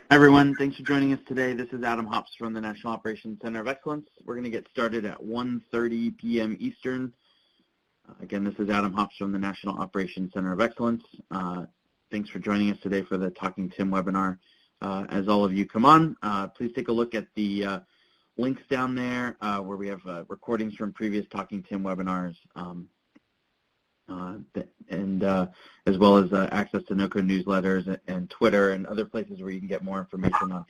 Hi everyone, thanks for joining us today. This is Adam Hops from the National Operations Center of Excellence. We're going to get started at 1:30 p.m. Eastern. Again, this is Adam Hops from the National Operations Center of Excellence. Thanks for joining us today for the Talking TIM webinar. As all of you come on, please take a look at the links down there where we have recordings from previous Talking TIM webinars. As well as access to NOCO newsletters and Twitter and other places where you can get more information on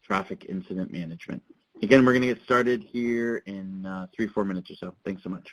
traffic incident management. Again, we're going to get started here in 3-4 minutes or so. Thanks so much.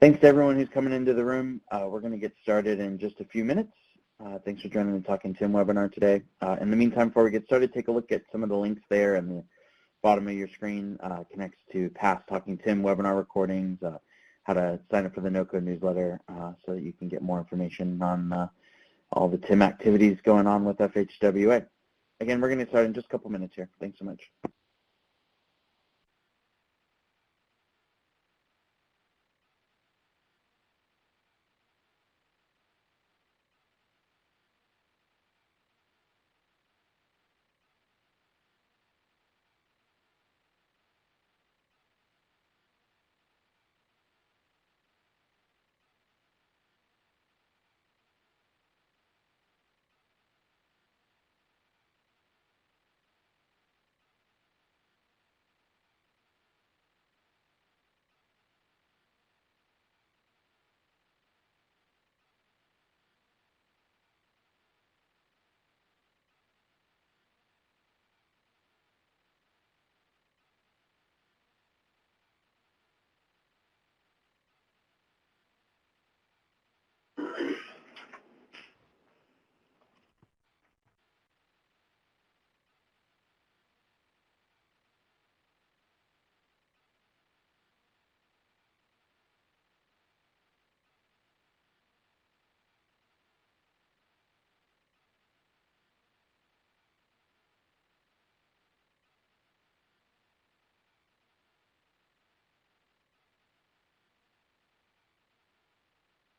Thanks to everyone who's coming into the room. We're going to get started in just a few minutes. Thanks for joining the Talking TIM webinar today. In the meantime, before we get started, take a look at some of the links there in the bottom of your screen. Connects to past Talking TIM webinar recordings, how to sign up for the NOCO newsletter so that you can get more information on all the TIM activities going on with FHWA. Again, we're going to start in just a couple minutes here. Thanks so much.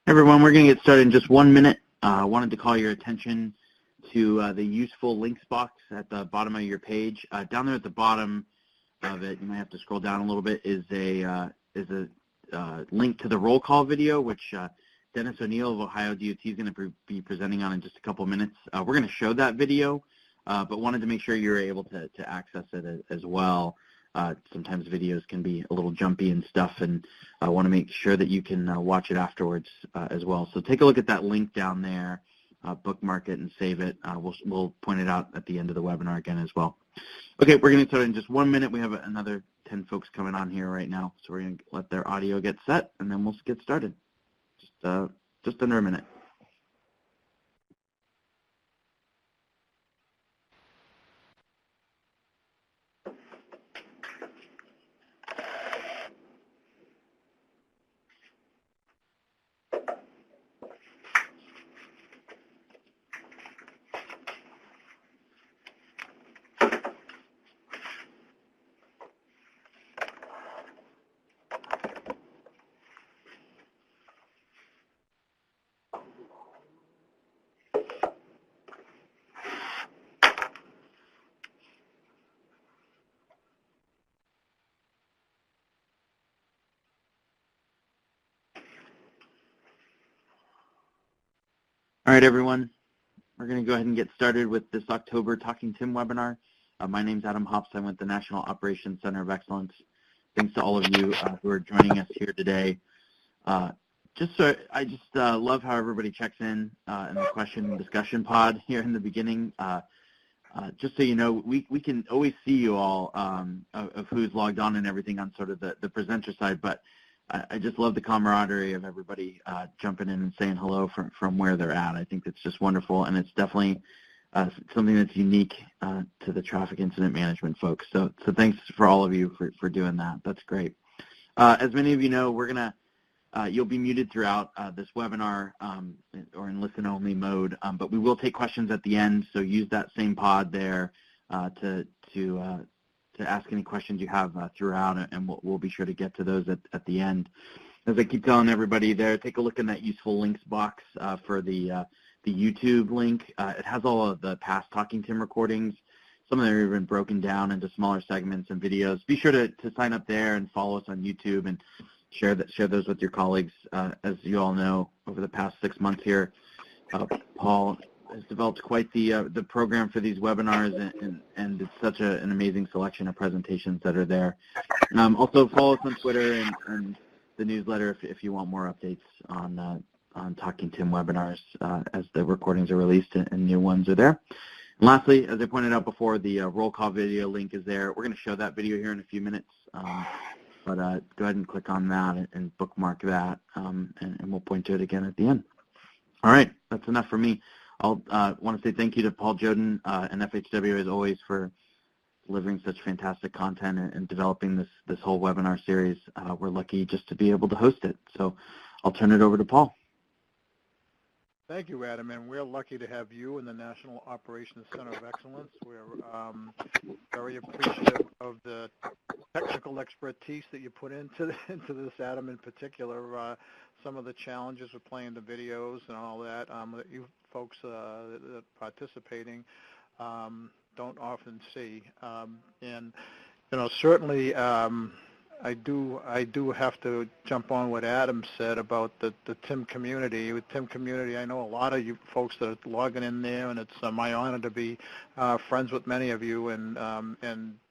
Everyone, we're going to get started in just 1 minute. I wanted to call your attention to the useful links box at the bottom of your page. Down there at the bottom of it, you might have to scroll down a little bit, is a link to the roll call video, which Dennis O'Neill of Ohio DOT is going to be presenting on in just a couple minutes. We're going to show that video, but wanted to make sure you're able to access it as well. Sometimes videos can be a little jumpy and stuff, and I want to make sure that you can watch it afterwards as well. So take a look at that link down there, bookmark it and save it. We'll point it out at the end of the webinar again as well. Okay, we're going to start in just 1 minute. We have another 10 folks coming on here right now, so we're going to let their audio get set, and then we'll get started. Just under a minute. All right, everyone. We're going to go ahead and get started with this October Talking TIM webinar. My name's Adam Hops. I'm with the National Operations Center of Excellence. Thanks to all of you who are joining us here today. I just love how everybody checks in the question and discussion pod here in the beginning. Just so you know, we can always see you all of who's logged on and everything on sort of the presenter side, but I just love the camaraderie of everybody jumping in and saying hello from where they're at. I think it's just wonderful, and it's definitely something that's unique to the traffic incident management folks. So thanks for all of you for doing that. That's great. As many of you know, we're gonna you'll be muted throughout this webinar or in listen-only mode, but we will take questions at the end. So use that same pod there to ask any questions you have throughout, and we'll be sure to get to those at the end. As I keep telling everybody there, take a look in that useful links box for the YouTube link. It has all of the past Talking TIM recordings. Some of them are even broken down into smaller segments and videos. Be sure to sign up there and follow us on YouTube and share those with your colleagues. As you all know, over the past 6 months here, Paul has developed quite the program for these webinars, and it's such an amazing selection of presentations that are there. Also follow us on Twitter and the newsletter if you want more updates on Talking TIM webinars as the recordings are released and new ones are there. And lastly, as I pointed out before, the roll call video link is there. We're going to show that video here in a few minutes, but go ahead and click on that and bookmark that, and we'll point to it again at the end. All right, that's enough for me. I'll want to say thank you to Paul Joden and FHW as always for delivering such fantastic content and developing this whole webinar series. We're lucky just to be able to host it. So I'll turn it over to Paul. Thank you, Adam, and we're lucky to have you in the National Operations Center of Excellence. We're very appreciative of the technical expertise that you put into this, Adam, in particular. Some of the challenges with playing the videos and all that that you folks that are participating don't often see. And you know, certainly I do have to jump on what Adam said about the TIM community. With TIM community, I know a lot of you folks that are logging in there, and it's my honor to be friends with many of you. And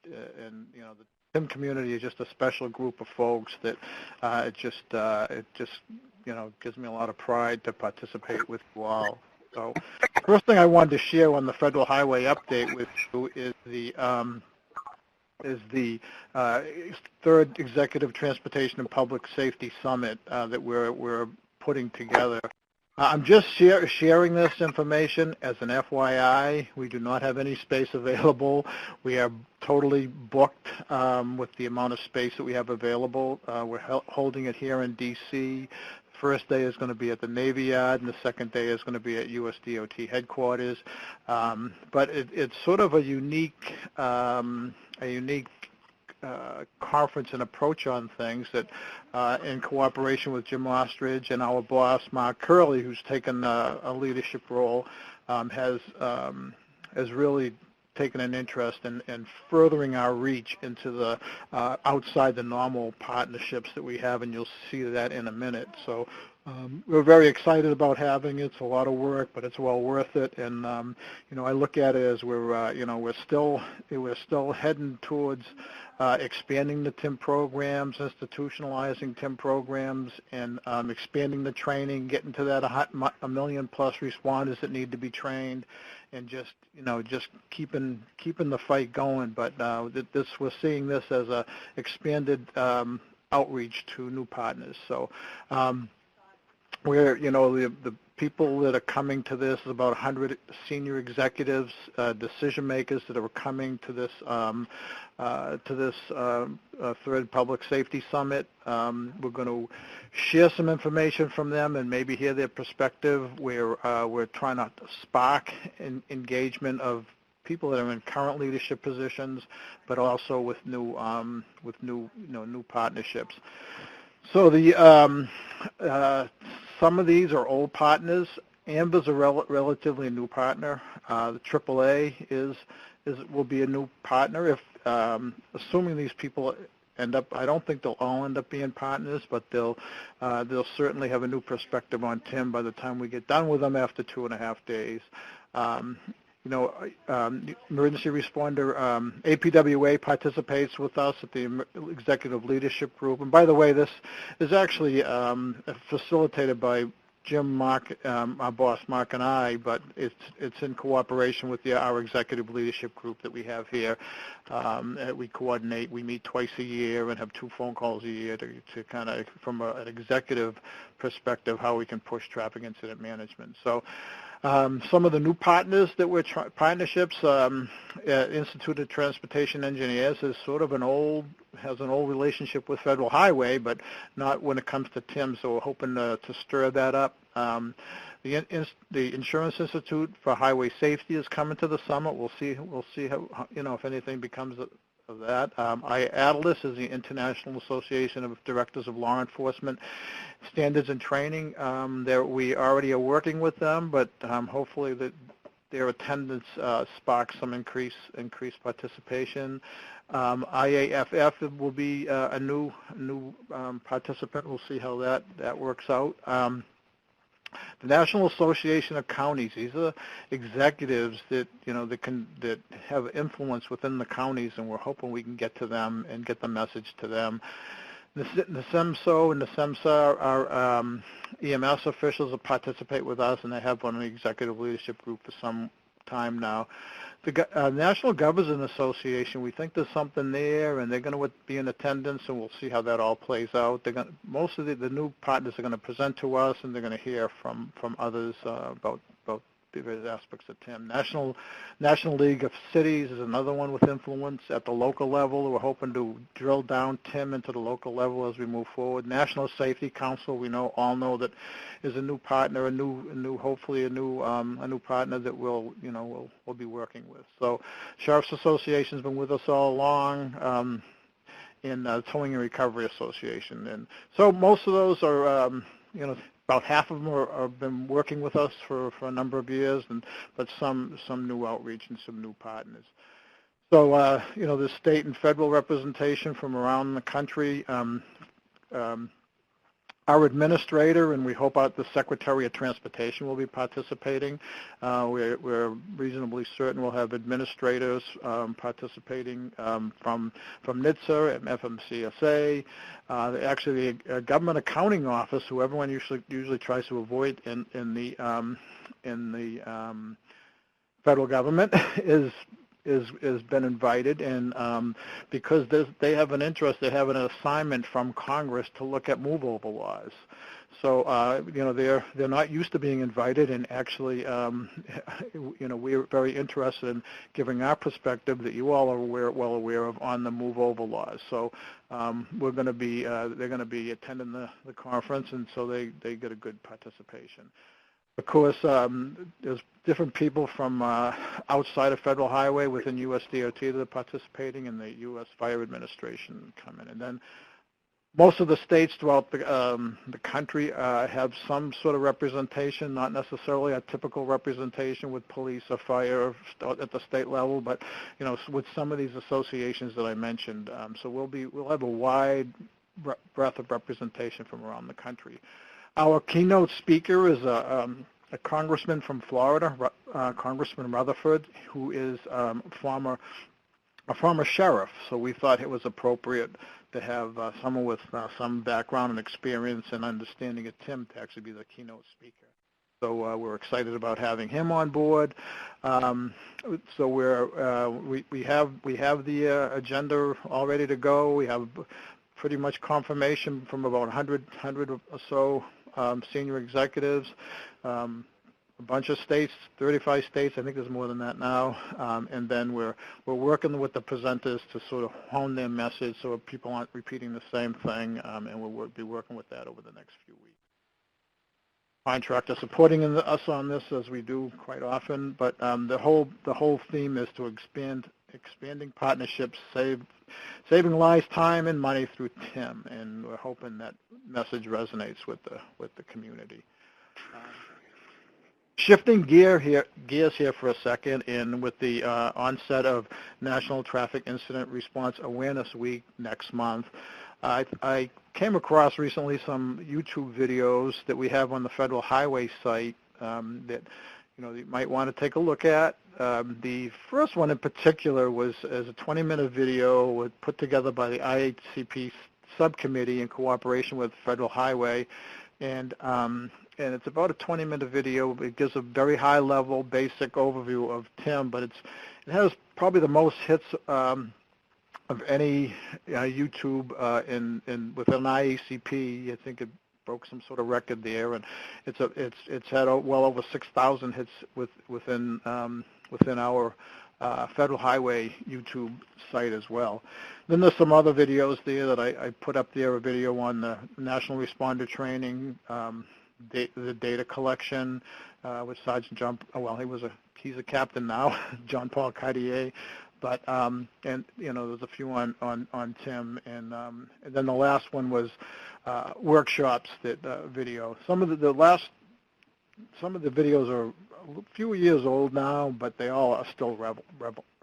you know, the TIM community is just a special group of folks that it just you know, gives me a lot of pride to participate with you all. So the first thing I wanted to share on the Federal Highway update with you is the third Executive Transportation and Public Safety Summit that we're putting together. I'm just sharing this information as an FYI. We do not have any space available. We are totally booked with the amount of space that we have available. We're holding it here in D.C. First day is going to be at the Navy Yard, and the second day is going to be at US DOT headquarters. But it's sort of a unique conference and approach on things that, in cooperation with Jim Ostrich and our boss Mark Curley, who's taken a leadership role, has really taken an interest in furthering our reach into the outside the normal partnerships that we have, and you'll see that in a minute. So we're very excited about having it. It's a lot of work, but it's well worth it. And you know, I look at it as we're still heading towards expanding the TIM programs, institutionalizing TIM programs, and expanding the training, getting to that 1 million plus responders that need to be trained, and just keeping the fight going. But we're seeing this as a expanded outreach to new partners. So where the people that are coming to this is about 100 senior executives, decision makers that are coming to this third public safety summit. We're going to share some information from them and maybe hear their perspective. We're trying to spark engagement of people that are in current leadership positions, but also with new partnerships. So some of these are old partners. AMBA's a relatively new partner. The AAA will be a new partner. If assuming these people I don't think they'll all end up being partners, but they'll certainly have a new perspective on Tim by the time we get done with them after 2.5 days. Emergency responder, APWA participates with us at the executive leadership group. And by the way, this is actually facilitated by Jim, Mark, our boss, Mark, and I, but it's in cooperation with our executive leadership group that we have here. We coordinate. We meet twice a year and have 2 phone calls a year to kind of, from an executive perspective, how we can push traffic incident management. So some of the new partners that we're partnerships, Institute of Transportation Engineers is sort of has an old relationship with Federal Highway, but not when it comes to Tim, so we're hoping to stir that up. The Insurance Institute for Highway Safety is coming to the summit. We'll see how, if anything becomes of that. IATLS is the International Association of Directors of Law Enforcement Standards and Training. We already are working with them, but hopefully their attendance sparks some increased participation. IAFF will be a new participant. We'll see how that works out. The National Association of Counties, these are executives that that have influence within the counties, and we're hoping we can get to them and get the message to them. The SEMSO and the SEMSA are EMS officials that participate with us, and they have been on the executive leadership group for some time now. The National Governors Association, we think there's something there, and they're going to be in attendance, and we'll see how that all plays out. Most of the new partners are going to present to us, and they're going to hear from others about various aspects of Tim. National League of Cities is another one with influence at the local level. We're hoping to drill down Tim into the local level as we move forward. National Safety Council, we all know that is a new partner, hopefully a new partner that we'll be working with. So Sheriff's Association's been with us all along. In Towing and Recovery Association, and so most of those are about half of them have been working with us for a number of years, but some new outreach and some new partners. So the state and federal representation from around the country. Our administrator, and we hope the Secretary of Transportation will be participating. We're reasonably certain we'll have administrators participating from NHTSA and FMCSA. Actually, the Government Accounting Office, who everyone usually tries to avoid in the federal government, has been invited, and because they have an interest, they have an assignment from Congress to look at move-over laws. So they're not used to being invited, and actually we're very interested in giving our perspective that you all are well aware of on the move-over laws. So they're going to be attending the conference, and so they get a good participation. Of course, there's different people from outside of Federal Highway within USDOT that are participating, and the U.S. Fire Administration come in. And then most of the states throughout the country have some sort of representation, not necessarily a typical representation with police or fire at the state level, but with some of these associations that I mentioned. So we'll have a wide breadth of representation from around the country. Our keynote speaker is a congressman from Florida, Congressman Rutherford, who is a former sheriff. So we thought it was appropriate to have someone with some background and experience and understanding of Tim to actually be the keynote speaker. So we're excited about having him on board. So we have the agenda all ready to go. We have pretty much confirmation from about 100 or so senior executives, a bunch of states, 35 states. I think there's more than that now. And then we're working with the presenters to sort of hone their message so people aren't repeating the same thing. And we'll be working with that over the next few weeks. Contractor supporting us on this, as we do quite often. But the whole theme is to expanding partnerships, saving lives, time, and money through Tim, and we're hoping that message resonates with the community. Shifting gears here for a second, and with the onset of National Traffic Incident Response Awareness Week next month, I came across recently some YouTube videos that we have on the Federal Highway site that you might want to take a look at. The first one in particular was as a 20-minute video put together by the IHCP subcommittee in cooperation with Federal Highway, and it's about a 20-minute video. It gives a very high-level, basic overview of TIM, but it has probably the most hits of any YouTube within IACP. I think it broke some sort of record there, and it's had well over 6,000 hits within our Federal Highway YouTube site as well. Then there's some other videos there that I put up there. A video on the National Responder Training. The data collection with Sergeant John, he's a captain now, John Paul Cartier, but and there's a few on Tim, and then the last one was workshops that video. Some of the videos are a few years old now, but they all are still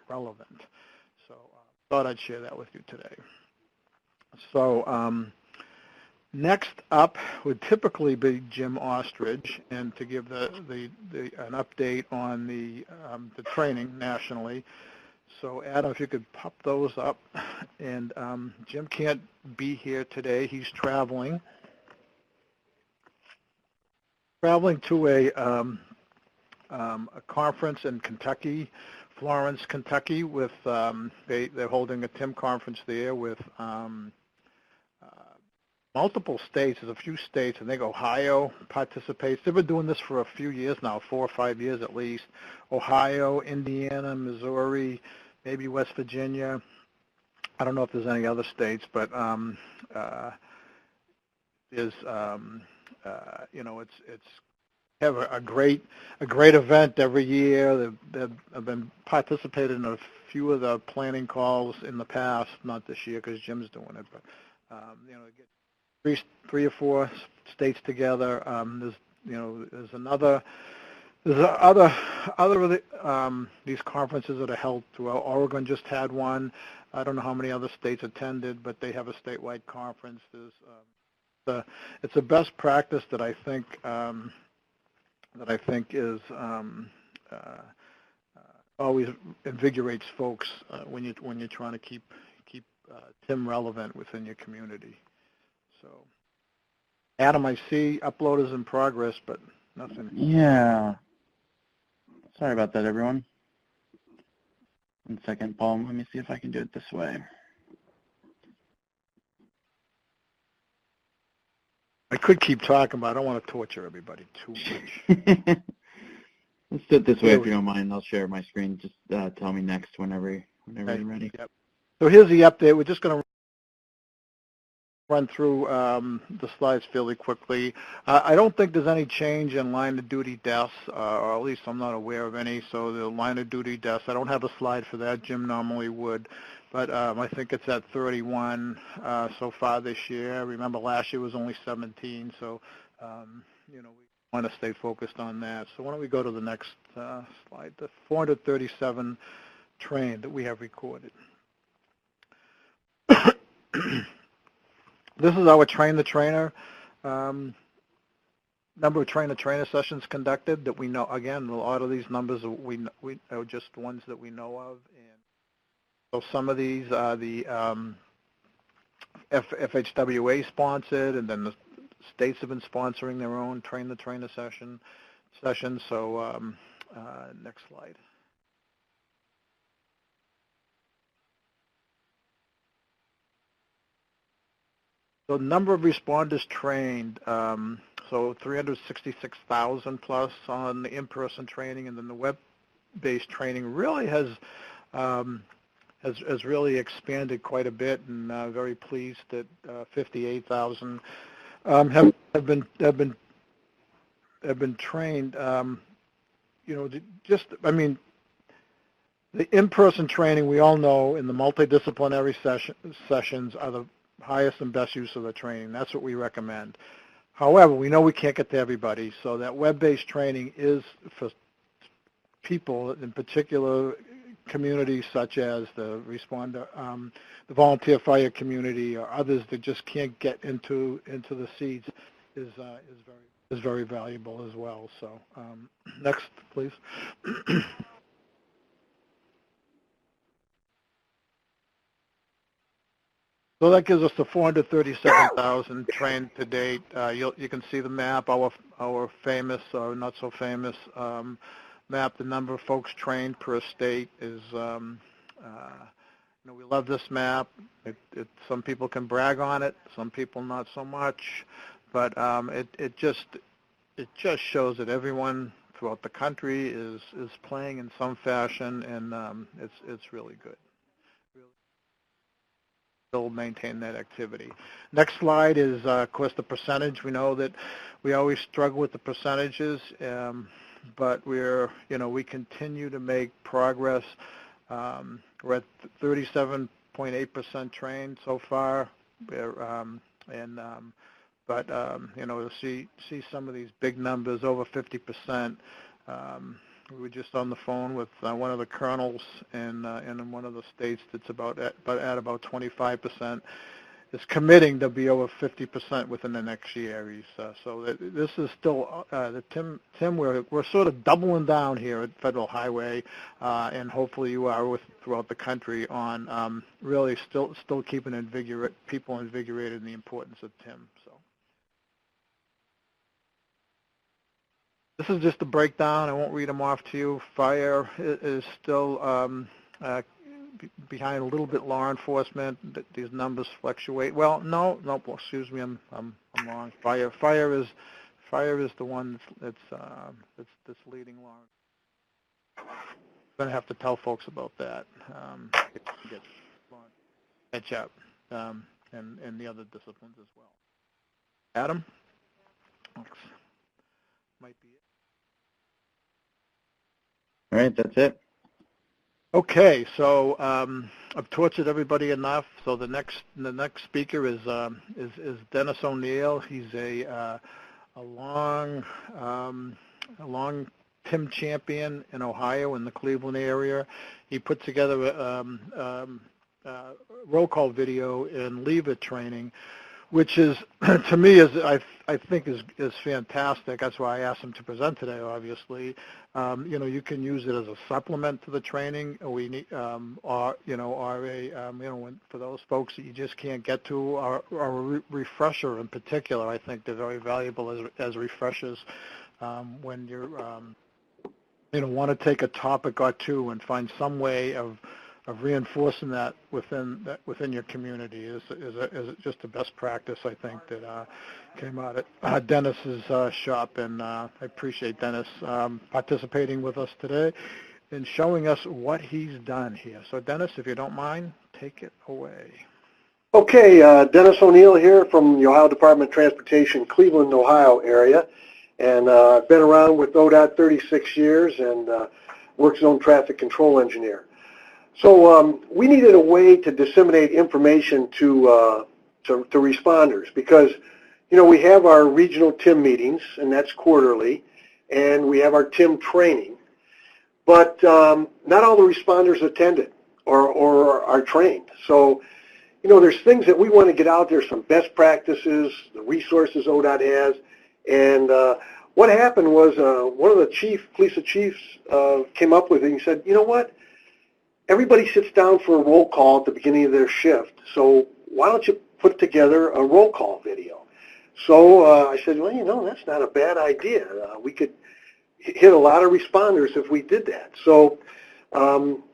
relevant. So thought I'd share that with you today. So. Next up would typically be Jim Ostrich, and to give an update on the training nationally. So Adam, if you could pop those up. And Jim can't be here today. He's traveling to a conference in Kentucky, Florence, Kentucky. With they're holding a TIM conference there with. Multiple states. There's a few states. I think Ohio participates. They've been doing this for a few years now, 4 or 5 years at least. Ohio, Indiana, Missouri, maybe West Virginia. I don't know if there's any other states, but there's it's have a great event every year. They've been participated in a few of the planning calls in the past, not this year because Jim's doing it, but get three or four states together. There's other these conferences that are held throughout. Oregon just had one. I don't know how many other states attended, but they have a statewide conference. It's a best practice that I think is always invigorates folks when you're trying to keep TIM relevant within your community. So, Adam, I see upload is in progress, but nothing. Yeah. Sorry about that, everyone. 1 second, Paul. Let me see if I can do it this way. I could keep talking, but I don't want to torture everybody too much. Let's do it this way if you don't mind. I'll share my screen. Just tell me next whenever you're ready. Yep. So here's the update. We're just going to run through the slides fairly quickly. I don't think there's any change in line of duty deaths, or at least I'm not aware of any. So the line of duty deaths, I don't have a slide for that. Jim normally would, but I think it's at 31 so far this year. Remember last year was only 17, so we want to stay focused on that. So why don't we go to the next slide, the 437 trained that we have recorded. This is our train the trainer, number of train-the-trainer sessions conducted that we know. Again, a lot of these numbers we are just ones that we know of, and so some of these are the FHWA sponsored, and then the states have been sponsoring their own train-the-trainer sessions. So next slide. So number of responders trained, so 366,000 plus on the in-person training, and then the web-based training really has really expanded quite a bit, and very pleased that 58,000 have been trained. The in-person training, we all know, in the multidisciplinary sessions are the highest and best use of the training. That's what we recommend. However, we know we can't get to everybody, so that web-based training is for people, in particular communities such as the the volunteer fire community or others that just can't get into the seats is very valuable as well. So next, please. So that gives us the 437,000 trained to date. You can see the map, our famous or not so famous map. The number of folks trained per state is, we love this map. Some people can brag on it, some people not so much, but it just shows that everyone throughout the country is playing in some fashion, and it's really good. Still maintain that activity. Next slide is, of course, the percentage. We know that we always struggle with the percentages, but we continue to make progress. We're at 37.8% trained so far, but to see some of these big numbers, over 50%. We were just on the phone with one of the colonels in one of the states that's at about 25%. Is committing to be over 50% within the next year. So this is still Tim. We're sort of doubling down here at Federal Highway, and hopefully you are throughout the country on really still keeping people invigorated in the importance of Tim. So. This is just a breakdown. I won't read them off to you. Fire is still behind a little bit. Law enforcement. These numbers fluctuate. Well, no. Excuse me. I'm wrong. Fire is the one that's leading law. I'm gonna have to tell folks about that. Catch up, and the other disciplines as well. Adam. Thanks. Might be it. All right, that's it. Okay, so I've tortured everybody enough. So the next speaker is Dennis O'Neill. He's a long Tim champion in Ohio, in the Cleveland area. He put together a roll call video in lever training, which is, to me, I think is fantastic. That's why I asked him to present today. Obviously, you can use it as a supplement to the training. We need, for those folks that you just can't get to, or a refresher in particular. I think they're very valuable as refreshers when you're, want to take a topic or two and find some way of reinforcing that within your community is just the best practice, I think, that came out at Dennis's shop, and I appreciate Dennis participating with us today and showing us what he's done here. So Dennis, if you don't mind, take it away. Okay, Dennis O'Neill here from the Ohio Department of Transportation, Cleveland, Ohio area, and I've been around with ODOT 36 years and work zone traffic control engineer. So we needed a way to disseminate information to responders because, we have our regional TIM meetings, and that's quarterly, and we have our TIM training, but not all the responders attended or are trained. So, there's things that we want to get out there, some best practices, the resources ODOT has, and what happened was one of the police chiefs came up with it, and he said, you know what? Everybody sits down for a roll call at the beginning of their shift, so why don't you put together a roll call video? So I said, well, that's not a bad idea. We could hit a lot of responders if we did that. So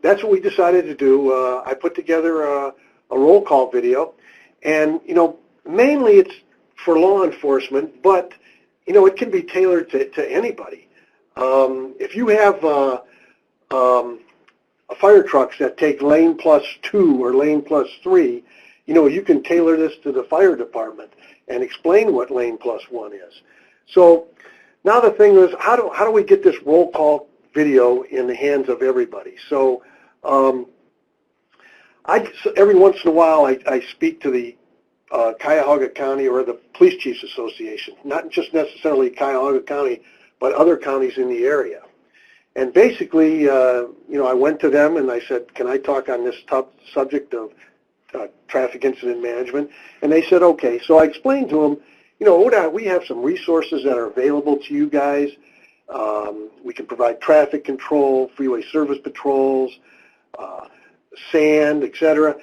that's what we decided to do. I put together a roll call video, and, mainly it's for law enforcement, but, it can be tailored to anybody. If you have fire trucks that take lane +2 or lane +3, you can tailor this to the fire department and explain what lane +1 is. So now the thing is, how do we get this roll call video in the hands of everybody? So every once in a while I speak to the Cuyahoga County or the Police Chiefs Association, not just necessarily Cuyahoga County, but other counties in the area. And basically, I went to them and I said, can I talk on this tough subject of traffic incident management? And they said, okay. So I explained to them, ODOT, we have some resources that are available to you guys. We can provide traffic control, freeway service patrols, sand, etc.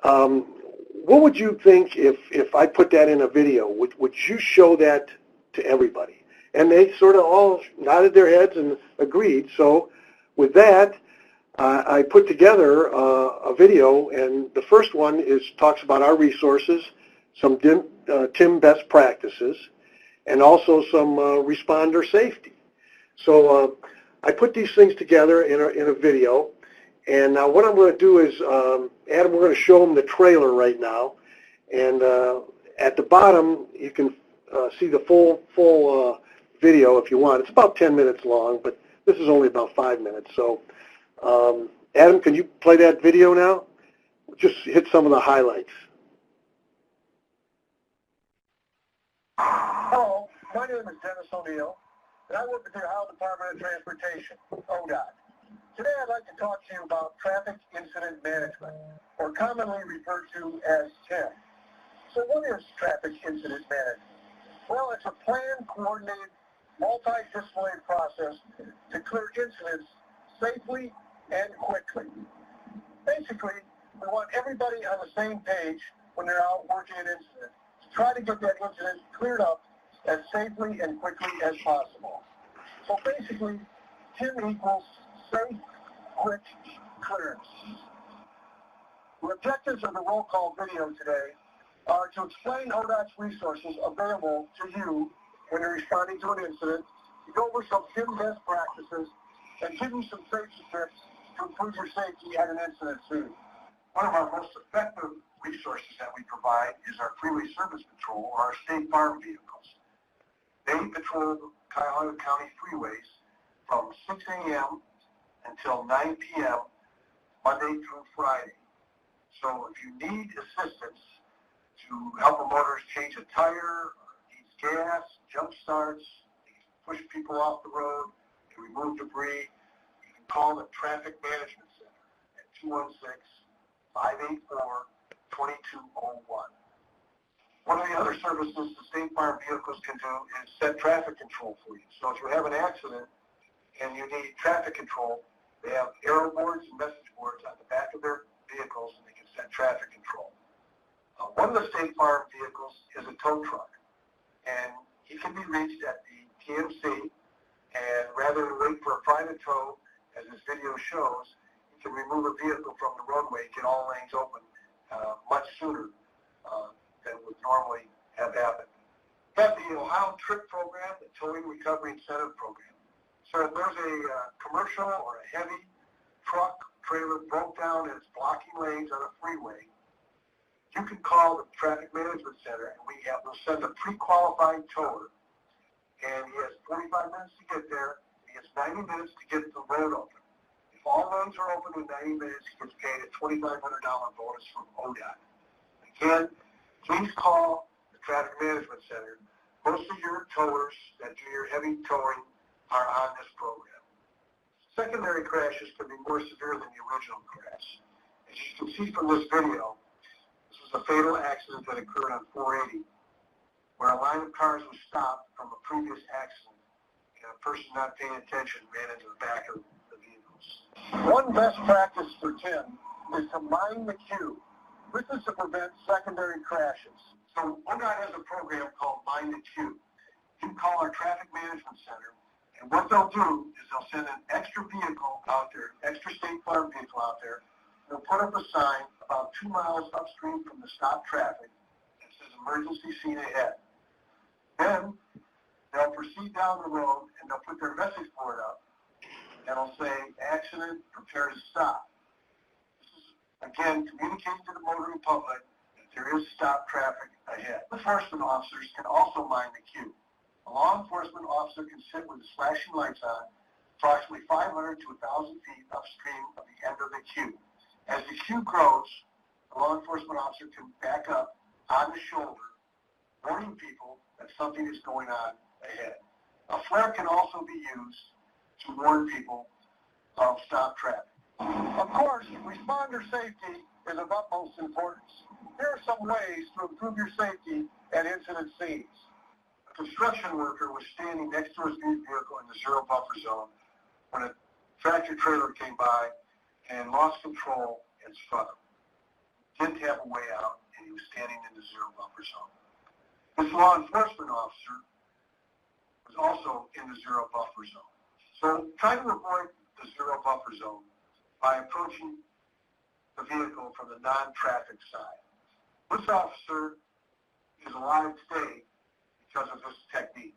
What would you think if I put that in a video? Would you show that to everybody? And they sort of all nodded their heads and agreed. So with that, I put together a video, and the first one talks about our resources, some TIM best practices, and also some responder safety. So I put these things together in a video, and now what I'm going to do is, Adam, we're going to show them the trailer right now, and at the bottom you can see the full video if you want. It's about 10 minutes long, but this is only about 5 minutes. So, Adam, can you play that video now? Just hit some of the highlights. Hello, my name is Dennis O'Neill, and I work with the Ohio Department of Transportation, ODOT. Today I'd like to talk to you about traffic incident management, or commonly referred to as TIM. So what is traffic incident management? Well, it's a planned, coordinated, multidisciplinary process to clear incidents safely and quickly. Basically, we want everybody on the same page when they're out working an incident to try to get that incident cleared up as safely and quickly as possible. So basically, TIM equals safe, quick clearance. The objectives of the roll call video today are to explain ODOT's resources available to you when you're responding to an incident, to go over some TIM best practices, and give you some safety tips to improve your safety at an incident scene. One of our most effective resources that we provide is our freeway service patrol, or our state farm vehicles. They patrol the Cuyahoga County freeways from 6 a.m. until 9 p.m. Monday through Friday. So if you need assistance to help a motorist change a tire, needs gas, jump starts, push people off the road, to remove debris, you can call the Traffic Management Center at 216-584-2201. One of the other services the state farm vehicles can do is set traffic control for you. So if you have an accident and you need traffic control, they have arrow boards and message boards on the back of their vehicles, and they can set traffic control. One of the state farm vehicles is a tow truck, and he can be reached at the TMC, and rather than wait for a private tow, as this video shows, you can remove a vehicle from the roadway and get all lanes open much sooner than would normally have happened. We have the Ohio TRIP program, the Towing Recovery Incentive Program. So if there's a commercial or a heavy truck, trailer broke down and it's blocking lanes on a freeway, you can call the Traffic Management Center, and we'll send a pre-qualified tower, and he has 45 minutes to get there. He has 90 minutes to get the road open. If all lanes are open in 90 minutes, he gets paid a $2,500 bonus from ODOT. Again, please call the Traffic Management Center. Most of your towers that do your heavy towing are on this program. Secondary crashes can be more severe than the original crash. As you can see from this video, this was a fatal accident that occurred on 480, where a line of cars was stopped from a previous accident, and a person not paying attention ran into the back of the vehicles. One best practice for TIM is to mind the queue. This is to prevent secondary crashes. So ODOT has a program called Mind the Queue. You can call our Traffic Management Center, and what they'll do is they'll send an extra vehicle out there, extra state farm vehicle out there. They'll put up a sign about 2 miles upstream from the stopped traffic that says emergency scene ahead. Then they'll proceed down the road and they'll put their message board up and it'll say accident, prepare to stop. This is, again, communicating to the motoring public that there is stopped traffic ahead. Enforcement officers can also mind the queue. A law enforcement officer can sit with his flashing lights on approximately 500 to 1,000 feet upstream of the end of the queue. As the queue grows, the law enforcement officer can back up on the shoulder, warning people that something is going on ahead. A flare can also be used to warn people of stop traffic. Of course, responder safety is of utmost importance. Here are some ways to improve your safety at incident scenes. A construction worker was standing next to his vehicle in the zero buffer zone when a tractor trailer came by and lost control and struck him. Didn't have a way out, and he was standing in the zero buffer zone. This law enforcement officer was also in the zero buffer zone. So try to avoid the zero buffer zone by approaching the vehicle from the non-traffic side. This officer is alive today because of this technique.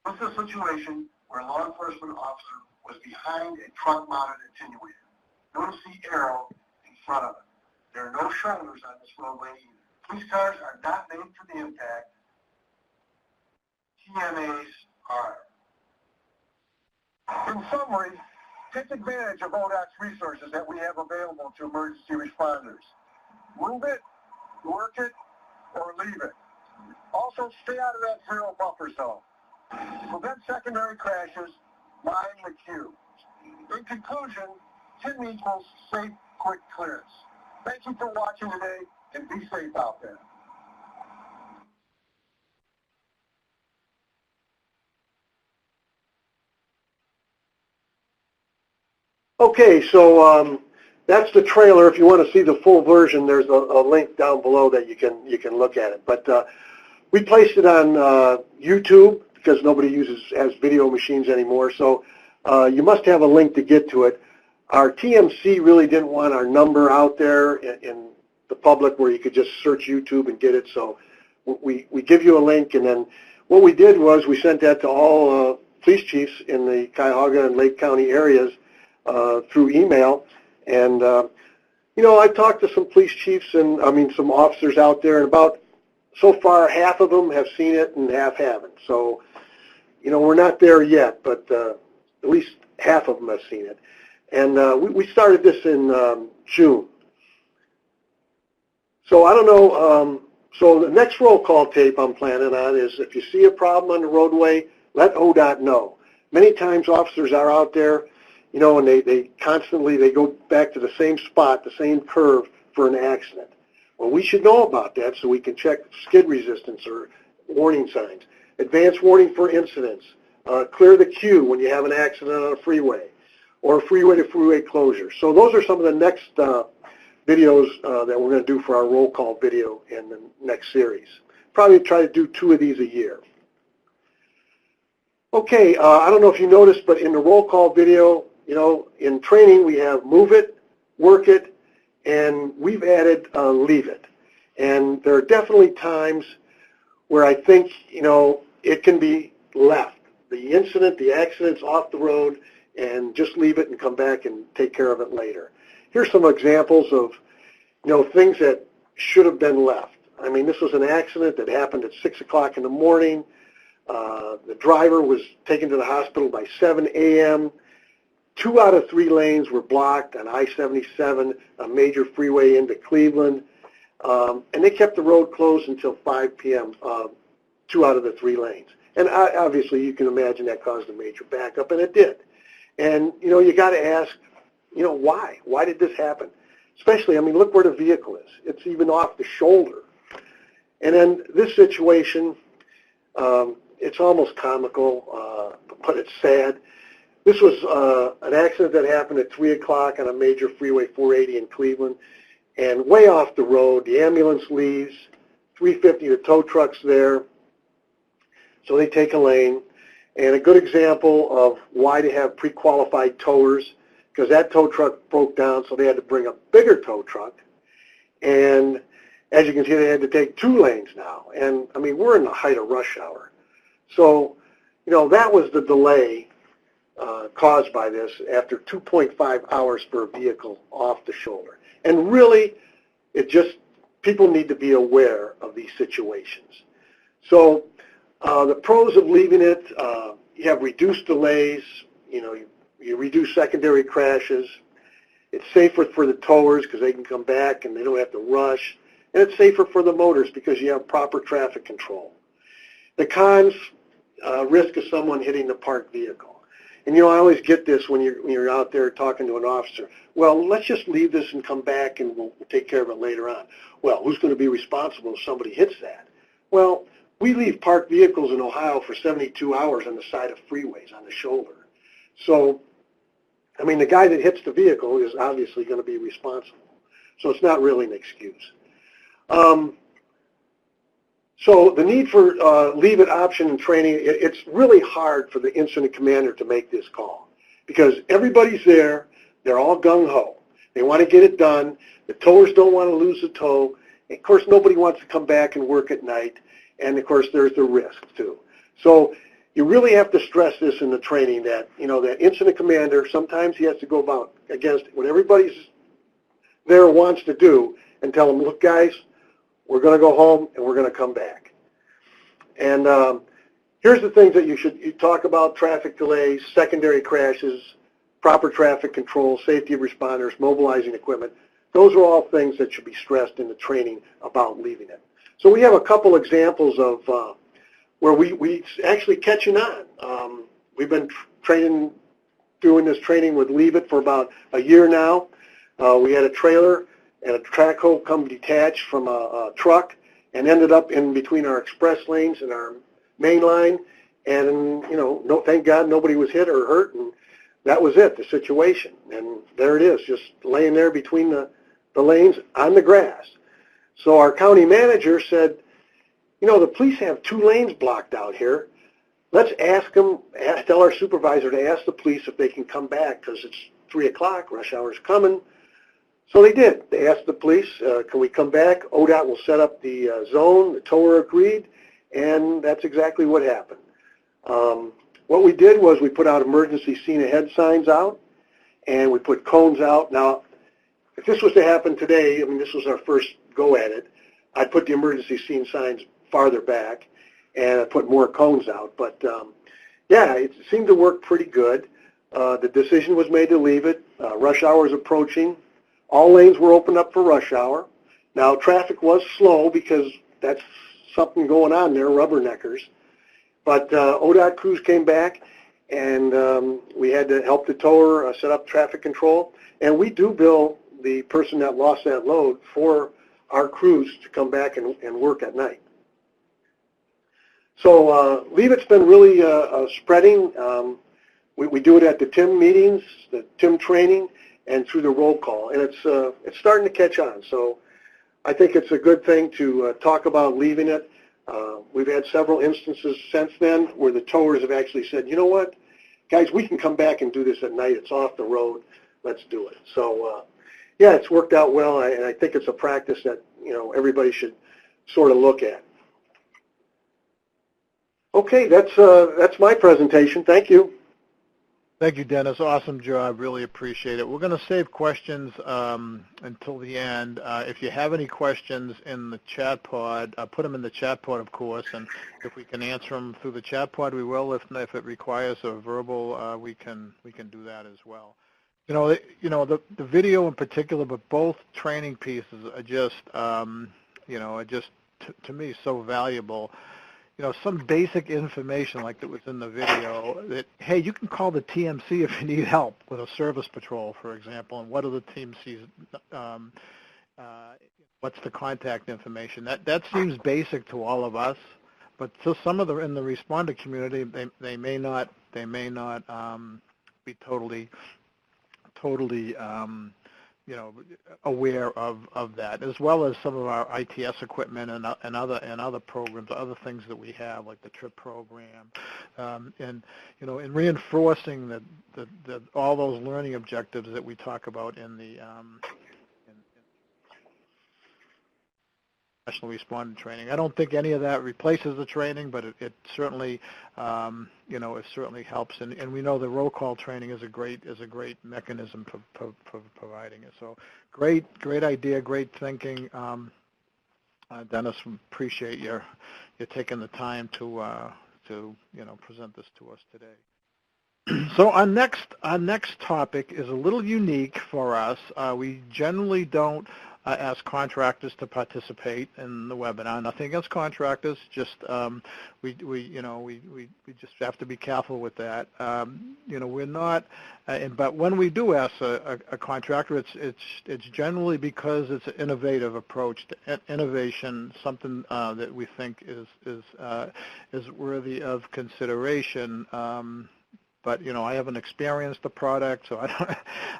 This is a situation where a law enforcement officer was behind a truck-mounted attenuator. Notice the arrow in front of it. There are no shoulders on this roadway either. Police cars are not made for the impact. TMAs are. In summary, take advantage of ODOT's resources that we have available to emergency responders. Move it, work it, or leave it. Also, stay out of that zero buffer zone. Prevent secondary crashes, mind the queue. In conclusion, TIM equals safe, quick clearance. Thank you for watching today, and be safe out there. Okay, so that's the trailer. If you want to see the full version, there's a link down below that you can look at it. But we placed it on YouTube because nobody has video machines anymore. So you must have a link to get to it. Our TMC really didn't want our number out there in the public where you could just search YouTube and get it. So we give you a link, and then what we did was we sent that to all police chiefs in the Cuyahoga and Lake County areas through email. And, you know, I talked to some police chiefs and, some officers out there, and about, so far, half of them have seen it and half haven't. So, you know, we're not there yet, but at least half of them have seen it. And we started this in June. So I don't know, so the next roll call tape I'm planning on is if you see a problem on the roadway, let ODOT know. Many times officers are out there, you know, and they constantly go back to the same spot, the same curve for an accident. Well, we should know about that so we can check skid resistance or warning signs. Advance warning for incidents. Clear the queue when you have an accident on a freeway or freeway-to-freeway closure. So those are some of the next videos that we're going to do for our roll call video in the next series. Probably try to do 2 of these a year. Okay, I don't know if you noticed, but in the roll call video, you know, in training we have move it, work it, and we've added leave it. And there are definitely times where I think, you know, it can be left. The incident, the accident's off the road, and just leave it and come back and take care of it later. Here's some examples of, you know, things that should have been left. I mean, this was an accident that happened at 6 o'clock in the morning. The driver was taken to the hospital by 7 a.m. 2 out of 3 lanes were blocked on I-77, a major freeway into Cleveland. And they kept the road closed until 5 p.m., 2 out of the 3 lanes. And obviously you can imagine that caused a major backup, and it did. And, you know, you got to ask, you know, why? Why did this happen? Especially, I mean, look where the vehicle is. It's even off the shoulder. And then this situation, it's almost comical, but it's sad. This was an accident that happened at 3 o'clock on a major freeway 480 in Cleveland. And way off the road, the ambulance leaves, 350, the tow truck's there. So they take a lane. And a good example of why to have pre-qualified towers, because that tow truck broke down, so they had to bring a bigger tow truck. And as you can see, they had to take 2 lanes now. And, I mean, we're in the height of rush hour. So, you know, that was the delay caused by this after 2.5 hours for a vehicle off the shoulder. And really, people need to be aware of these situations. So the pros of leaving it, you have reduced delays, you know, you reduce secondary crashes, It's safer for the towers because they can come back and they don't have to rush. And it's safer for the motors because you have proper traffic control. The cons, risk of someone hitting the parked vehicle. And I always get this when you're out there talking to an officer. Well, let's just leave this and come back and we'll take care of it later on. Well, who's going to be responsible if somebody hits that? Well, we leave parked vehicles in Ohio for 72 hours on the side of freeways, on the shoulder. So, I mean, the guy that hits the vehicle is obviously going to be responsible. So it's not really an excuse. So the need for leave-it option and training, it's really hard for the incident commander to make this call because everybody's there. They're all gung-ho. They want to get it done. The towers don't want to lose the tow. Of course, nobody wants to come back and work at night. And, of course, there's the risk, too. So you really have to stress this in the training that, that incident commander, sometimes he has to go about against what everybody's there wants to do and tell them, look, guys, we're going to go home and we're going to come back. And here's the things that you talk about: traffic delays, secondary crashes, proper traffic control, safety of responders, mobilizing equipment. Those are all things that should be stressed in the training about leaving it. So we have a couple examples of where we actually catching on. We've been doing this training with Leave It for about a year now. We had a trailer and a track hoe come detached from a truck and ended up in between our express lanes and our main line. And, thank God nobody was hit or hurt, and that was it, the situation. And there it is, just laying there between the lanes on the grass. So our county manager said, the police have 2 lanes blocked out here. Let's tell our supervisor to ask the police if they can come back because it's 3 o'clock, rush hour's coming. So they did. They asked the police, can we come back? ODOT will set up the zone. The tower agreed, and that's exactly what happened. What we did was we put out emergency scene ahead signs out, and we put cones out. Now, if this was to happen today, this was our first go at it, I'd put the emergency scene signs farther back, and I'd put more cones out. But, yeah, it seemed to work pretty good. The decision was made to leave it. Rush hour is approaching. All lanes were opened up for rush hour. Now, traffic was slow because that's something going on there, rubberneckers. But ODOT crews came back, and we had to help the tower set up traffic control. And we do bill the person that lost that load for our crews to come back and work at night. So Leave It's been really spreading. We do it at the TIM meetings, the TIM training, and through the roll call, and it's starting to catch on. So I think it's a good thing to talk about leaving it. We've had several instances since then where the towers have actually said, you know what, guys, we can come back and do this at night. It's off the road. Let's do it. So, yeah, it's worked out well, and I think it's a practice that, everybody should sort of look at. Okay, that's my presentation. Thank you. Thank you, Dennis. Awesome job. Really appreciate it. We're going to save questions until the end. If you have any questions in the chat pod, put them in the chat pod, of course, and if we can answer them through the chat pod, we will. If it requires a verbal, we can do that as well. The video in particular, but both training pieces are just, to me, so valuable. Some basic information like that was in the video that, hey, you can call the TMC if you need help with a service patrol, for example, and what are the TMC's, what's the contact information? That seems basic to all of us, but to some of in the responder community, they may not be totally aware of that, as well as some of our ITS equipment and other programs, other things that we have, like the TRIP program, and in reinforcing the all those learning objectives that we talk about in the national responder training. I don't think any of that replaces the training, but it certainly, it certainly helps. And we know the roll call training is a great mechanism for providing it. So great idea, great thinking. Dennis, appreciate your taking the time to present this to us today. So our next topic is a little unique for us. We generally don't ask contractors to participate in the webinar. Nothing against contractors, just we just have to be careful with that. We're not, but when we do ask a contractor, it's generally because it's an innovative approach to innovation, something that we think is worthy of consideration. But I haven't experienced the product, so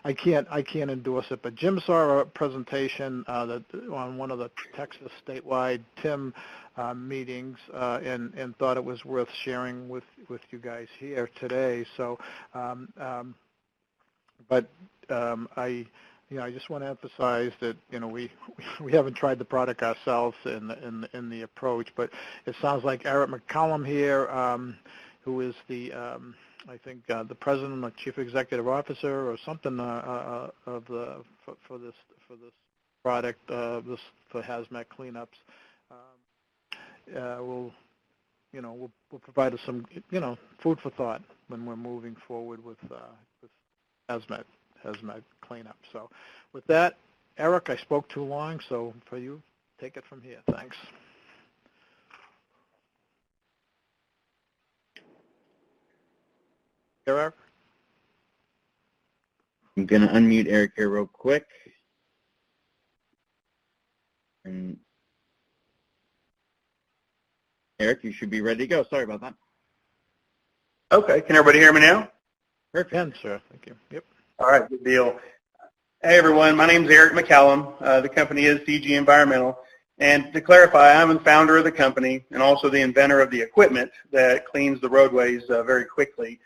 I can't endorse it. But Jim saw a presentation on one of the Texas statewide TIM meetings and thought it was worth sharing with you guys here today. So, I just want to emphasize that we haven't tried the product ourselves in the approach, but it sounds like Erick McCallum here, who is the I think the president or chief executive officer or something for this product, for HAZMAT cleanups, will provide us some food for thought when we're moving forward with HAZMAT cleanup. So with that, Erick, I spoke too long, so for you, take it from here. Thanks. Erick? I'm going to unmute Erick here real quick. And Erick, you should be ready to go. Sorry about that. Okay, can everybody hear me now? Perfect. Can, sir. Thank you. Yep. All right, good deal. Hey everyone, my name is Erick McCallum. The company is CG Environmental. And to clarify, I'm the founder of the company and also the inventor of the equipment that cleans the roadways very quickly.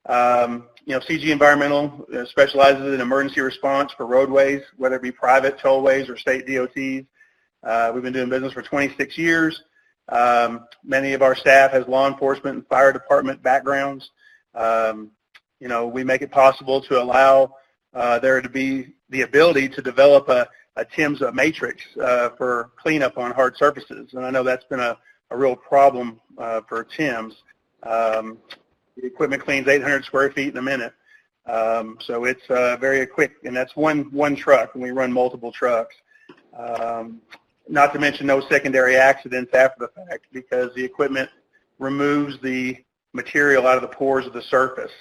CG Environmental specializes in emergency response for roadways, whether it be private tollways or state DOTs. We've been doing business for 26 years. Many of our staff has law enforcement and fire department backgrounds. We make it possible to allow there to be the ability to develop a TIMS matrix for cleanup on hard surfaces. And I know that's been a real problem for TIMS. The equipment cleans 800 square feet in a minute. So it's very quick, and that's one truck, and we run multiple trucks. Not to mention no secondary accidents after the fact, because the equipment removes the material out of the pores of the surface,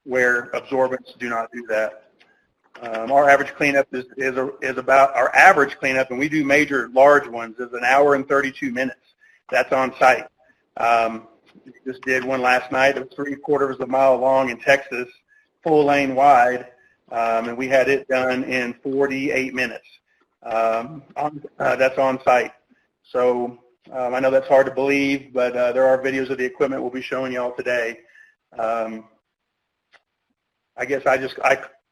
where absorbents do not do that. Our average cleanup is about, our average cleanup, and we do major large ones, is an hour and 32 minutes. That's on site. We just did one last night. It was 3/4 of a mile long in Texas, full lane wide, and we had it done in 48 minutes. That's on site. So I know that's hard to believe, but there are videos of the equipment we'll be showing you all today. I guess I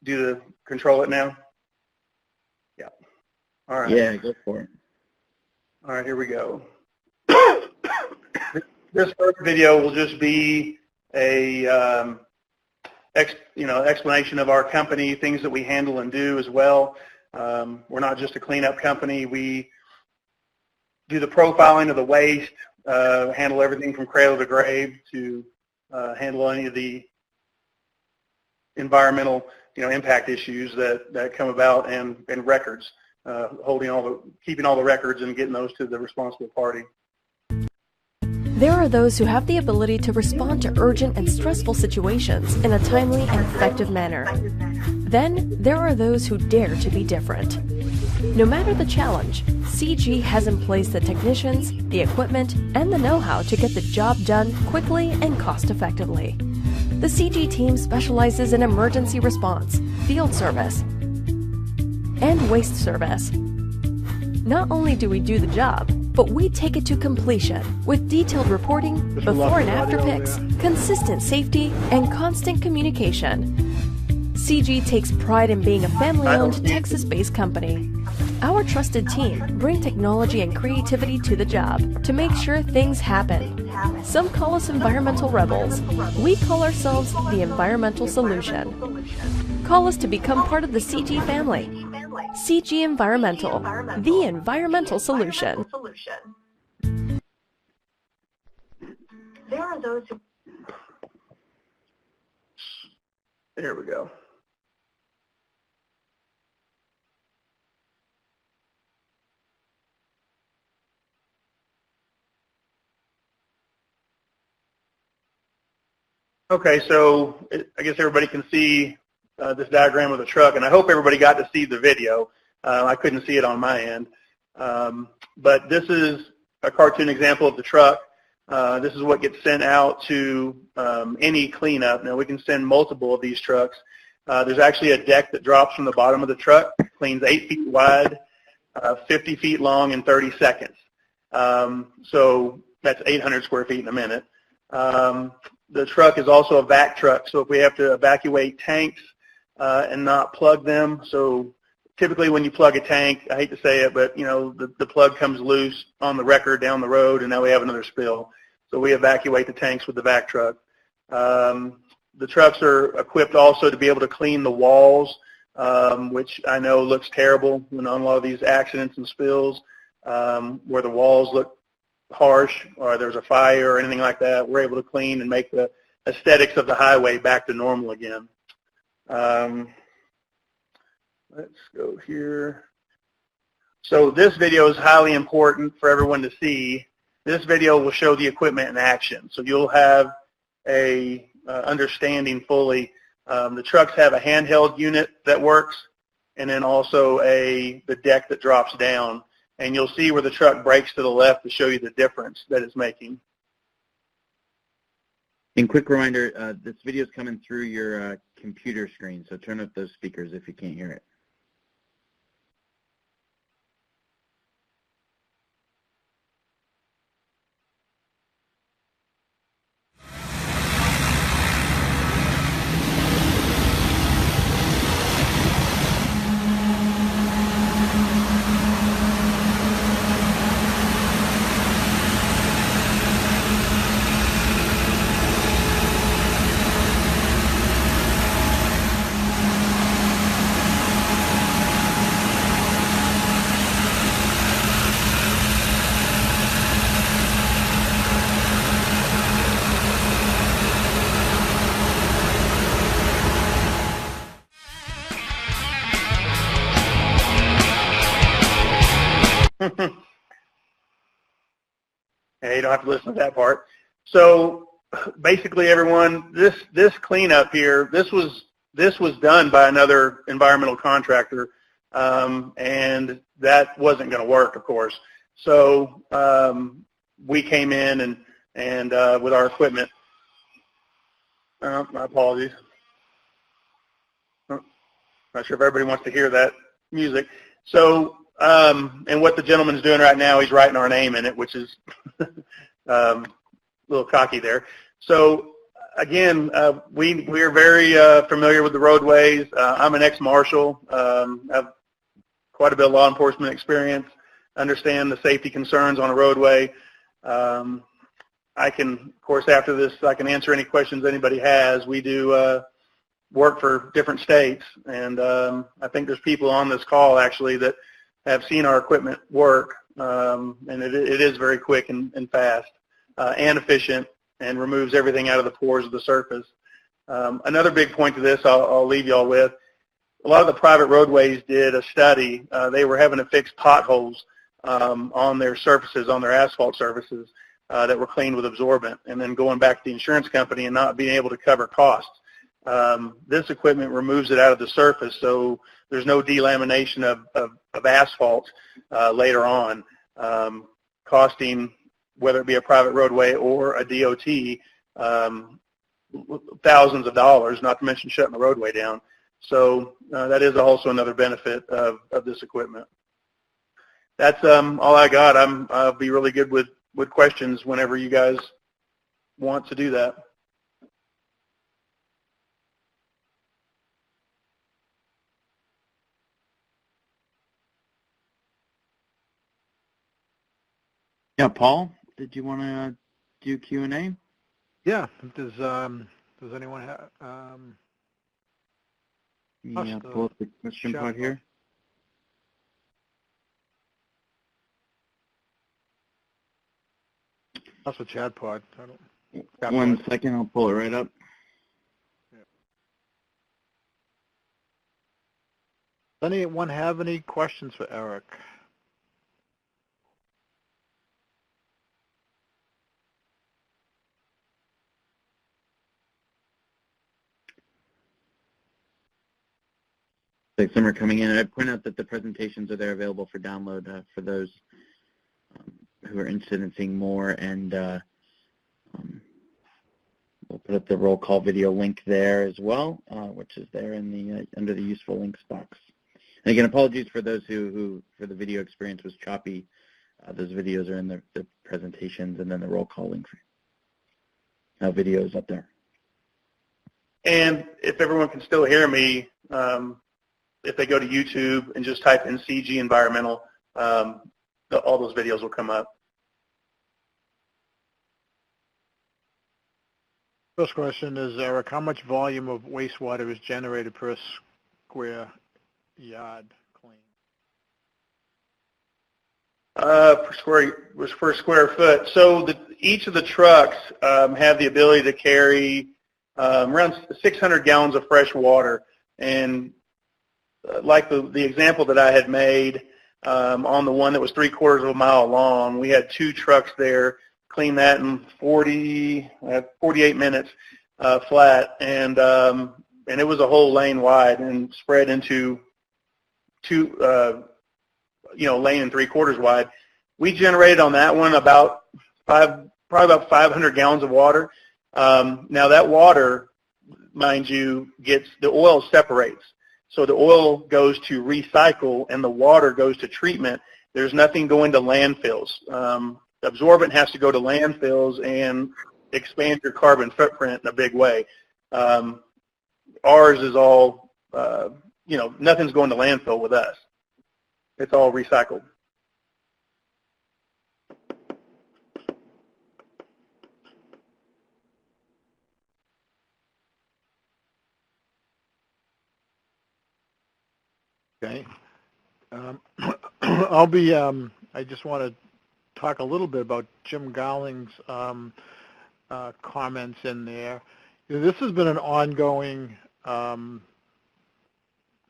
do the control it now. Yeah. All right. Yeah, go for it. All right, here we go. This first video will just be a explanation of our company, things that we handle and do as well. We're not just a cleanup company. We do the profiling of the waste, handle everything from cradle to grave, to handle any of the environmental impact issues that come about, and records, keeping all the records and getting those to the responsible party. There are those who have the ability to respond to urgent and stressful situations in a timely and effective manner. Then, there are those who dare to be different. No matter the challenge, CG has in place the technicians, the equipment, and the know-how to get the job done quickly and cost-effectively. The CG team specializes in emergency response, field service, and waste service. Not only do we do the job, but we take it to completion with detailed reporting, before and after pics, consistent safety, and constant communication. CG takes pride in being a family-owned, Texas-based company. Our trusted team bring technology and creativity to the job to make sure things happen. Some call us environmental rebels. We call ourselves the environmental solution. Call us to become part of the CG family. CG Environmental, the environmental solution. There are those who... There we go. Okay, so I guess everybody can see this diagram of the truck, and I hope everybody got to see the video. I couldn't see it on my end. But this is a cartoon example of the truck. This is what gets sent out to any cleanup. Now, we can send multiple of these trucks. There's actually a deck that drops from the bottom of the truck, cleans 8 feet wide, 50 feet long in 30 seconds. So that's 800 square feet in a minute. The truck is also a vac truck, so if we have to evacuate tanks and not plug them, so typically when you plug a tank, I hate to say it, but the plug comes loose on the wrecker down the road, and now we have another spill. So we evacuate the tanks with the vac truck. The trucks are equipped also to be able to clean the walls, which I know looks terrible on a lot of these accidents and spills, where the walls look harsh or there's a fire or anything like that. We're able to clean and make the aesthetics of the highway back to normal again. Let's go here. So this video is highly important for everyone to see. This video will show the equipment in action, so you'll have a understanding fully. The trucks have a handheld unit that works, and then also the deck that drops down. And you'll see where the truck breaks to the left to show you the difference that it's making. And quick reminder, this video is coming through your computer screen, so turn up those speakers if you can't hear it. Hey, you don't have to listen to that part. So basically, everyone, this cleanup here, this was done by another environmental contractor, and that wasn't going to work, of course. So we came in and with our equipment. My apologies. Not sure if everybody wants to hear that music. So, and what the gentleman's doing right now, he's writing our name in it, which is a little cocky there. So, again, we're very familiar with the roadways. I'm an ex-marshal, have quite a bit of law enforcement experience, understand the safety concerns on a roadway. I can, of course, after this, I can answer any questions anybody has. We do work for different states, and I think there's people on this call, actually, that have seen our equipment work, and it is very quick and fast and efficient and removes everything out of the pores of the surface. Another big point to this I'll leave you all with, a lot of the private roadways did a study. They were having to fix potholes on their surfaces, on their asphalt surfaces that were cleaned with absorbent, and then going back to the insurance company and not being able to cover costs. This equipment removes it out of the surface, so there's no delamination of asphalt later on, costing, whether it be a private roadway or a DOT, thousands of dollars, not to mention shutting the roadway down. So that is also another benefit of this equipment. That's all I got. I'll be really good with questions whenever you guys want to do that. Yeah, Paul, did you want to do Q&A? Yeah. Does anyone have? Yeah, pull up the question pod here. That's a chat pod. One second, I'll pull it right up. Does anyone have any questions for Eric? Like some are coming in. I point out that the presentations are there available for download for those who are interested in seeing more, and we'll put up the roll call video link there as well, which is there in the under the useful links box. And again, apologies for those who for the video experience was choppy. Those videos are in the presentations, and then the roll call link video is up there. And if everyone can still hear me, if they go to YouTube and just type in CG Environmental, all those videos will come up. First question is, Eric, how much volume of wastewater is generated per square yard clean? Per square foot. So each of the trucks have the ability to carry around 600 gallons of fresh water. And like the example that I had made on the one that was 3/4 of a mile long, we had 2 trucks there, clean that in 48 minutes flat, and it was a whole lane wide and spread into 2 lane and 3/4 wide. We generated on that one probably about 500 gallons of water. Now that water, mind you, the oil separates. So the oil goes to recycle and the water goes to treatment. There's nothing going to landfills. Absorbent has to go to landfills and expand your carbon footprint in a big way. Ours is all, nothing's going to landfill with us. It's all recycled. Okay. I just want to talk a little bit about Jim Garling's comments in there. This has been an ongoing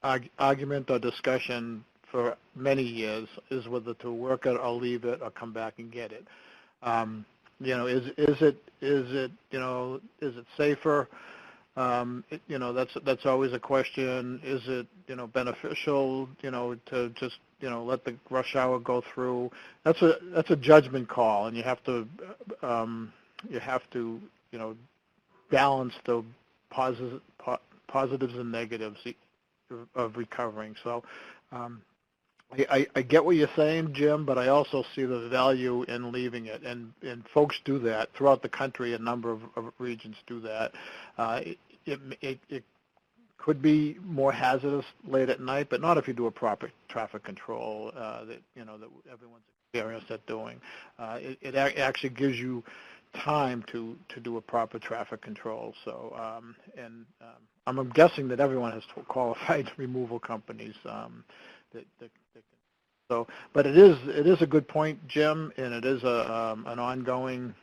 argument or discussion for many years, is whether to work it or leave it or come back and get it. Is it safer? That's always a question. Is it beneficial to just let the rush hour go through? That's a judgment call, and you have to balance the positives and negatives of recovering. So I get what you're saying, Jim, but I also see the value in leaving it, and folks do that throughout the country. A number of regions do that. It could be more hazardous late at night, but not if you do a proper traffic control that everyone's experienced at doing. It actually gives you time to do a proper traffic control. So, I'm guessing that everyone has qualified removal companies So, but it is a good point, Jim, and it is an ongoing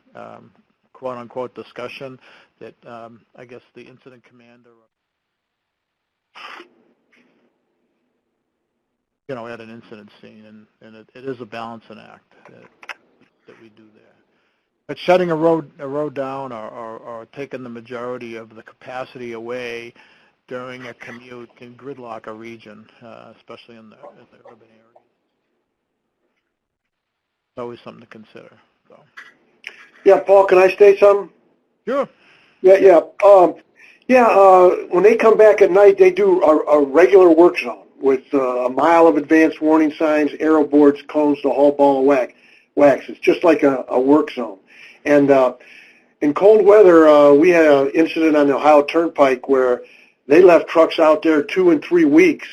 quote-unquote discussion that I guess the incident commander, at an incident scene, and it is a balancing act that we do there. But shutting a road down or taking the majority of the capacity away during a commute can gridlock a region, especially in the urban areas. It's always something to consider. So. Yeah, Paul, can I state something? Sure. Yeah. When they come back at night, they do a regular work zone with a mile of advanced warning signs, arrow boards, cones, the whole ball of wax. It's just like a work zone. And in cold weather, we had an incident on the Ohio Turnpike where they left trucks out there 2 and 3 weeks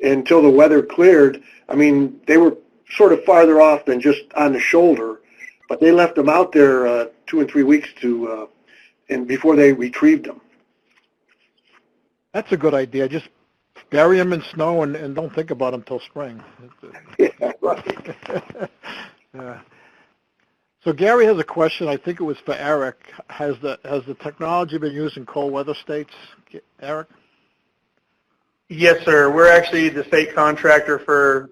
until the weather cleared. I mean, they were sort of farther off than just on the shoulder, but they left them out there 2 and 3 weeks and before they retrieved them. That's a good idea. Just bury them in snow and don't think about them till spring. Yeah, right. Yeah. So Gary has a question. I think it was for Eric. Has the technology been used in cold weather states, Eric? Yes, sir. We're actually the state contractor for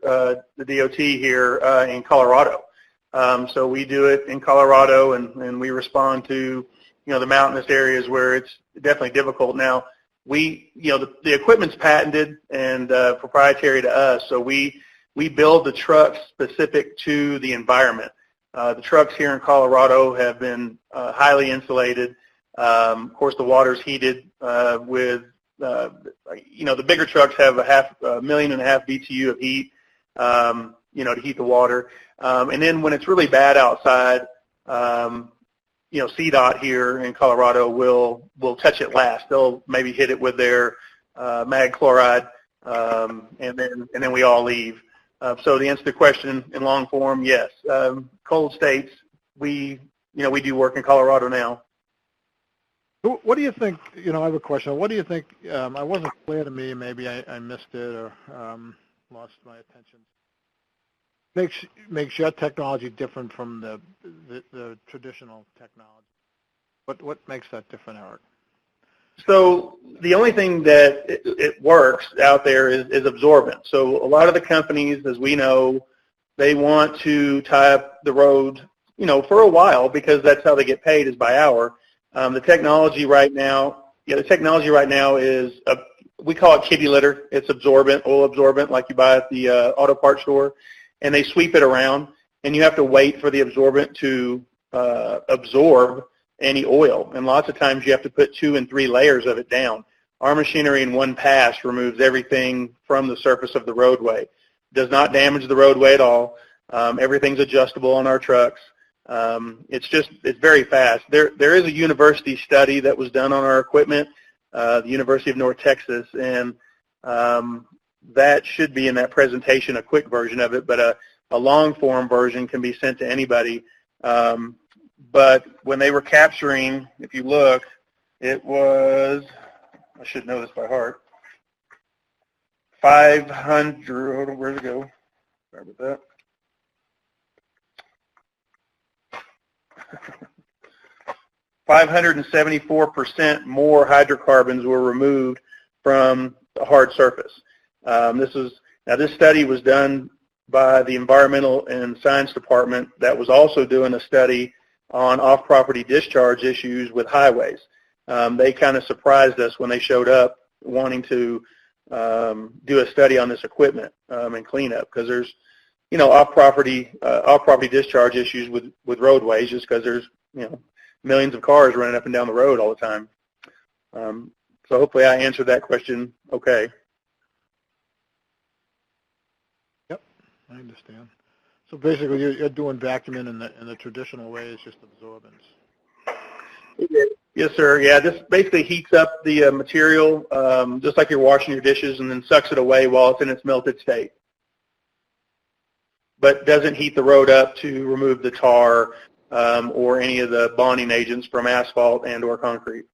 the DOT here in Colorado. So we do it in Colorado, and we respond to, the mountainous areas where it's definitely difficult. Now, the equipment's patented and proprietary to us, so we build the trucks specific to the environment. The trucks here in Colorado have been highly insulated. Of course, the water's heated with, the bigger trucks have a 1.5 million BTU of heat, to heat the water. And then when it's really bad outside, CDOT here in Colorado will touch it last. They'll maybe hit it with their mag chloride, and then we all leave. So to answer the question in long form, yes. Cold states, we do work in Colorado now. What do you think, I have a question. What do you think, I wasn't clear to me, maybe I missed it or lost my attention. Makes your technology different from the traditional technology. What makes that different, Eric? So the only thing that it works out there is absorbent. So a lot of the companies, as we know, they want to tie up the road, for a while because that's how they get paid is by hour. The technology right now is we call it kitty litter. It's absorbent, oil absorbent, like you buy at the auto parts store, and they sweep it around, and you have to wait for the absorbent to absorb any oil. And lots of times you have to put 2 and 3 layers of it down. Our machinery in one pass removes everything from the surface of the roadway. Does not damage the roadway at all. Everything's adjustable on our trucks. It's very fast. There is a university study that was done on our equipment, the University of North Texas, and that should be in that presentation, a quick version of it, but a long form version can be sent to anybody. But when they were capturing, if you look, it was, I should know this by heart, 500, where'd it go? Sorry about that. 574% more hydrocarbons were removed from the hard surface. This study was done by the Environmental and Science Department that was also doing a study on off-property discharge issues with highways. They kind of surprised us when they showed up wanting to do a study on this equipment and cleanup, because there's, off-property discharge issues with roadways just because there's, millions of cars running up and down the road all the time. So hopefully I answered that question okay. Yep, I understand. So basically you're doing vacuuming in the traditional way, it's just absorbance. Yes, sir. Yeah, this basically heats up the material just like you're washing your dishes, and then sucks it away while it's in its melted state. But doesn't heat the road up to remove the tar or any of the bonding agents from asphalt and or concrete.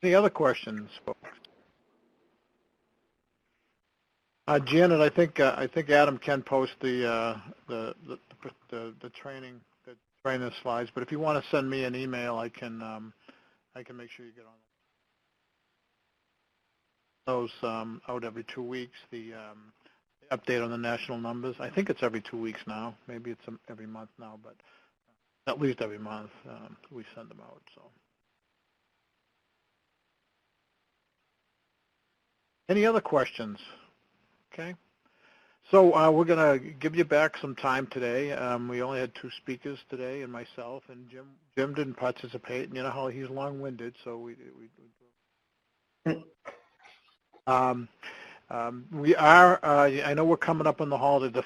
Any other questions, folks? Janet, I think Adam can post the training slides, but if you want to send me an email, I can make sure you get on those out every 2 weeks. The update on the national numbers. I think it's every 2 weeks now. Maybe it's every month now, but at least every month we send them out. So, any other questions? Okay. So we're going to give you back some time today. We only had 2 speakers today, and myself, and Jim didn't participate. And you know how he's long-winded, so we are. I know we're coming up on the holiday.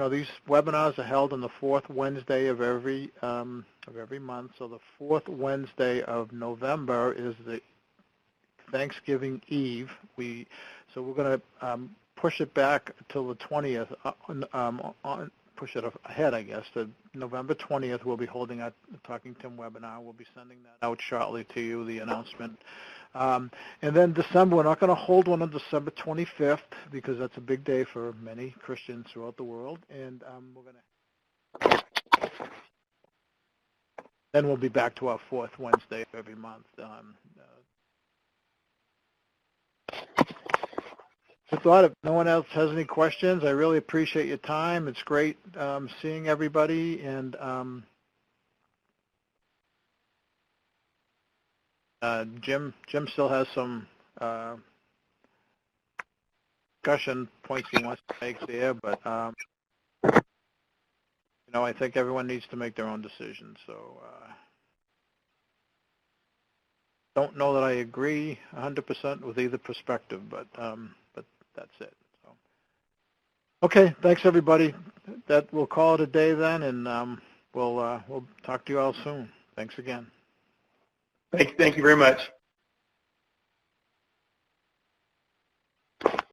These webinars are held on the 4th Wednesday of every month. So the 4th Wednesday of November is the Thanksgiving Eve. So we're going to push it back till the 20th. Push it ahead, I guess. The November 20th, we'll be holding our Talking Tim webinar. We'll be sending that out shortly to you, the announcement. And then December, we're not going to hold one on December 25th because that's a big day for many Christians throughout the world. And we're going to Then we'll be back to our fourth Wednesday of every month. I thought if no one else has any questions, I really appreciate your time. It's great seeing everybody, and Jim still has some discussion points he wants to make there, but you know, I think everyone needs to make their own decisions. So don't know that I agree 100% with either perspective, but that's it. So okay, thanks everybody. That we'll call it a day then, and we'll talk to you all soon. Thanks again. Thank you very much.